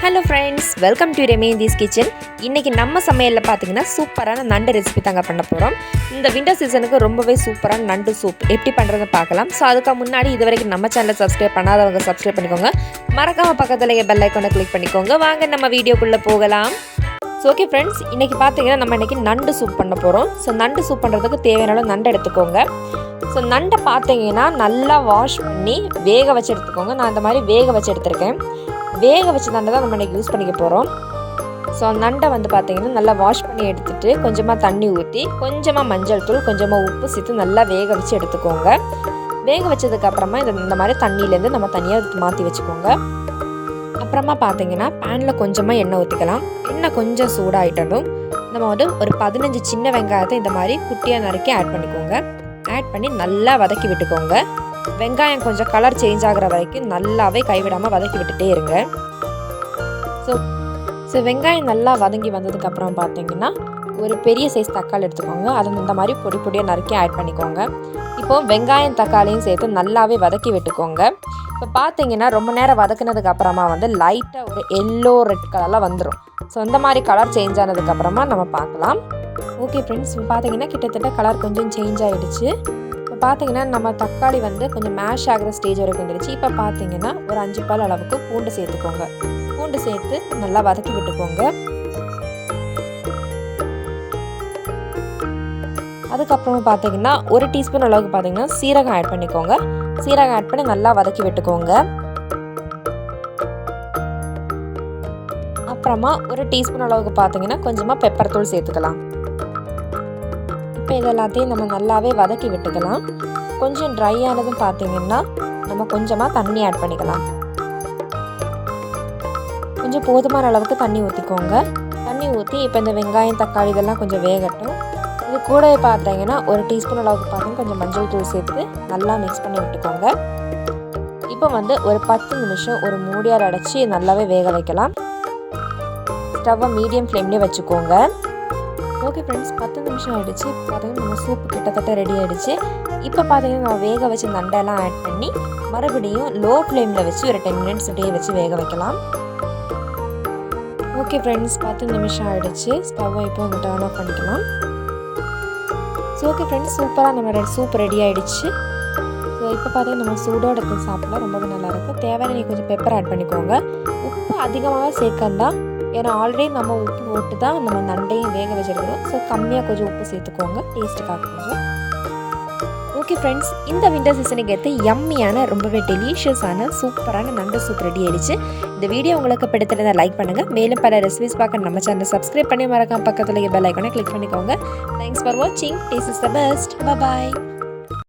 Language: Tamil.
ஹலோ ஃப்ரெண்ட்ஸ், வெல்கம் டு ரெமேந்திஸ் கிச்சன். இன்றைக்கி நம்ம சமையலில் பார்த்தீங்கன்னா சூப்பரான நண்டு ரெசிபி தாங்க பண்ண போகிறோம். இந்த விண்டர் சீசனுக்கு ரொம்பவே சூப்பரான நண்டு சூப் எப்படி பண்ணுறதுன்னு பார்க்கலாம். ஸோ அதுக்கு முன்னாடி இது வரைக்கும் நம்ம சேனலை சப்ஸ்கிரைப் பண்ணாதவங்க சப்ஸ்கிரைப் பண்ணிக்கோங்க. மறக்காமல் பக்கத்தில் பெல் ஐக்கானை கிளிக் பண்ணிக்கோங்க. வாங்க நம்ம வீடியோக்குள்ளே போகலாம். ஸோ ஓகே ஃப்ரெண்ட்ஸ், இன்றைக்கி பார்த்தீங்கன்னா நம்ம இன்றைக்கி நண்டு சூப் பண்ண போகிறோம். ஸோ நண்டு சூப் பண்ணுறதுக்கு தேவையான நண்டு எடுத்துக்கோங்க. ஸோ நண்டை பார்த்தீங்கன்னா நல்லா வாஷ் பண்ணி வேக வச்சு எடுத்துக்கோங்க. நான் இந்த மாதிரி வேக வச்சு எடுத்துருக்கேன். வேக வச்சு நண்டை தான் நம்ம இன்றைக்கி யூஸ் பண்ணிக்க போகிறோம். ஸோ நண்டை வந்து பார்த்திங்கன்னா நல்லா வாஷ் பண்ணி எடுத்துகிட்டு கொஞ்சமாக தண்ணி ஊற்றி கொஞ்சமாக மஞ்சள் தூள் கொஞ்சமாக உப்பு சேர்த்து நல்லா வேக வச்சு எடுத்துக்கோங்க. வேக வச்சதுக்கப்புறமா இந்த மாதிரி தண்ணியிலேருந்து நம்ம தனியாக மாற்றி வச்சுக்கோங்க. அப்புறமா பார்த்திங்கன்னா பேனில் கொஞ்சமாக எண்ணெய் ஊற்றிக்கலாம். எண்ணெய் கொஞ்சம் சூடாகிட்டதும் நம்ம வந்து ஒரு 15 சின்ன வெங்காயத்தை இந்த மாதிரி குட்டியாக நறுக்கி ஆட் பண்ணிக்கோங்க. ஆட் பண்ணி நல்லா வதக்கி விட்டுக்கோங்க. வெங்காயம் கொஞ்சம் கலர் சேஞ்ச் ஆகிற வரைக்கும் நல்லாவே கைவிடாமல் வதக்கி விட்டுட்டே இருங்க. ஸோ வெங்காயம் நல்லா வதங்கி வந்ததுக்கப்புறம் பார்த்தீங்கன்னா ஒரு பெரிய சைஸ் தக்காளி எடுத்துக்கோங்க. அதை இந்த மாதிரி பொடி பொடியாக நறுக்கி ஆட் பண்ணிக்கோங்க. இப்போது வெங்காயம் தக்காளியும் சேர்த்து நல்லாவே வதக்கி விட்டுக்கோங்க. இப்போ பார்த்தீங்கன்னா ரொம்ப நேரம் வதக்குனதுக்கு அப்புறமா வந்து லைட்டாக ஒரு எல்லோ ரெட் கலரில் வந்துடும். ஸோ இந்த மாதிரி கலர் சேஞ்ச் ஆனதுக்கப்புறமா நம்ம பார்க்கலாம். ஓகே ஃப்ரெண்ட்ஸ், இப்போ பார்த்தீங்கன்னா கிட்டத்தட்ட கலர் கொஞ்சம் சேஞ்ச் ஆகிடுச்சு. இப்போ பார்த்தீங்கன்னா நம்ம தக்காளி வந்து கொஞ்சம் மேஷ் ஆகிற ஸ்டேஜ் வரைக்கும் வந்துடுச்சு. இப்போ பார்த்தீங்கன்னா ஒரு 5 பல் அளவுக்கு பூண்டு சேர்த்துக்கோங்க. பூண்டு சேர்த்து நல்லா வதக்கி விட்டுக்கோங்க. அதுக்கப்புறமா பார்த்தீங்கன்னா ஒரு டீஸ்பூன் அளவுக்கு பார்த்தீங்கன்னா சீரகம் ஆட் பண்ணிக்கோங்க. சீரகம் ஆட் பண்ணி நல்லா வதக்கி விட்டுக்கோங்க. அப்புறமா ஒரு டீஸ்பூன் அளவுக்கு பார்த்தீங்கன்னா கொஞ்சமாக பெப்பர் தூள் சேர்த்துக்கலாம். இப்போ இது எல்லாத்தையும் நம்ம நல்லாவே வதக்கி விட்டுக்கலாம். கொஞ்சம் ட்ரை ஆனதும் பார்த்தீங்கன்னா நம்ம கொஞ்சமாக தண்ணி ஆட் பண்ணிக்கலாம். கொஞ்சம் போதுமான அளவுக்கு தண்ணி ஊற்றிக்கோங்க. தண்ணி ஊற்றி இப்போ இந்த வெங்காயம் தக்காளி இதெல்லாம் கொஞ்சம் வேகட்டும். இது கூட பார்த்தீங்கன்னா ஒரு டீஸ்பூன் அளவுக்கு பார்த்தீங்கன்னா கொஞ்சம் மஞ்சள் தூள் சேர்த்து நல்லா மிக்ஸ் பண்ணி விட்டுக்கோங்க. இப்போ வந்து ஒரு 10 நிமிஷம் ஒரு மூடியால் அடைச்சி நல்லாவே வேக வைக்கலாம். ஸ்டவ்வை மீடியம் ஃப்ளேம்லேயே வச்சுக்கோங்க. ஓகே ஃப்ரெண்ட்ஸ், 10 நிமிஷம் ஆகிடுச்சு. பார்த்தீங்கன்னா நம்ம சூப்பு கிட்டத்தட்ட ரெடி ஆகிடுச்சு. இப்போ பார்த்தீங்கன்னா நம்ம வேக வச்சு நண்டெல்லாம் ஆட் பண்ணி மறுபடியும் லோ ஃப்ளேமில் வச்சு ஒரு 10 மினிட்ஸ் அப்படியே வச்சு வேக வைக்கலாம். ஓகே ஃப்ரெண்ட்ஸ், 10 நிமிஷம் ஆகிடுச்சு. ஸ்டவ்வை இப்போ வந்து டர்ன் ஆஃப் பண்ணிக்கலாம். ஸோ ஓகே ஃப்ரெண்ட்ஸ், சூப்பராக நம்ம சூப் ரெடி ஆகிடுச்சு. ஸோ இப்போ பார்த்தீங்கன்னா நம்ம சூடோட எடுத்து சாப்பிட்லாம் ரொம்பவே நல்லாயிருக்கும். தேவையான நீங்கள் கொஞ்சம் பெப்பர் ஆட் பண்ணிக்கோங்க. உப்பு அதிகமாக சேர்க்கந்தான், ஏன்னா ஆல்ரெடி நம்ம உப்பு போட்டு தான் நம்ம நண்டையும் வேக வச்சுருக்கோம். ஸோ கம்மியாக கொஞ்சம் உப்பு சேர்த்துக்கோங்க டேஸ்ட்டுக்காக கொஞ்சம். ஓகே ஃப்ரெண்ட்ஸ், இந்த விண்டர் சீசனுக்கு ஏற்ற யம்மியான ரொம்பவே டெலிஷியஸான சூப்பரான நண்டு சூப் ரெடி ஆகிடுச்சு. இந்த வீடியோ உங்களுக்கு பிடித்திருந்தால் லைக் பண்ணுங்கள். மேலும் பல ரெசிபிஸ் பார்க்க நம்ம சேனலை சப்ஸ்கிரைப் பண்ணி மறக்காம பக்கத்தில் பெல் ஐக்கானை கிளிக் பண்ணிக்கோங்க. தேங்க்ஸ் ஃபார் வாட்சிங். Taste is the best. Bye.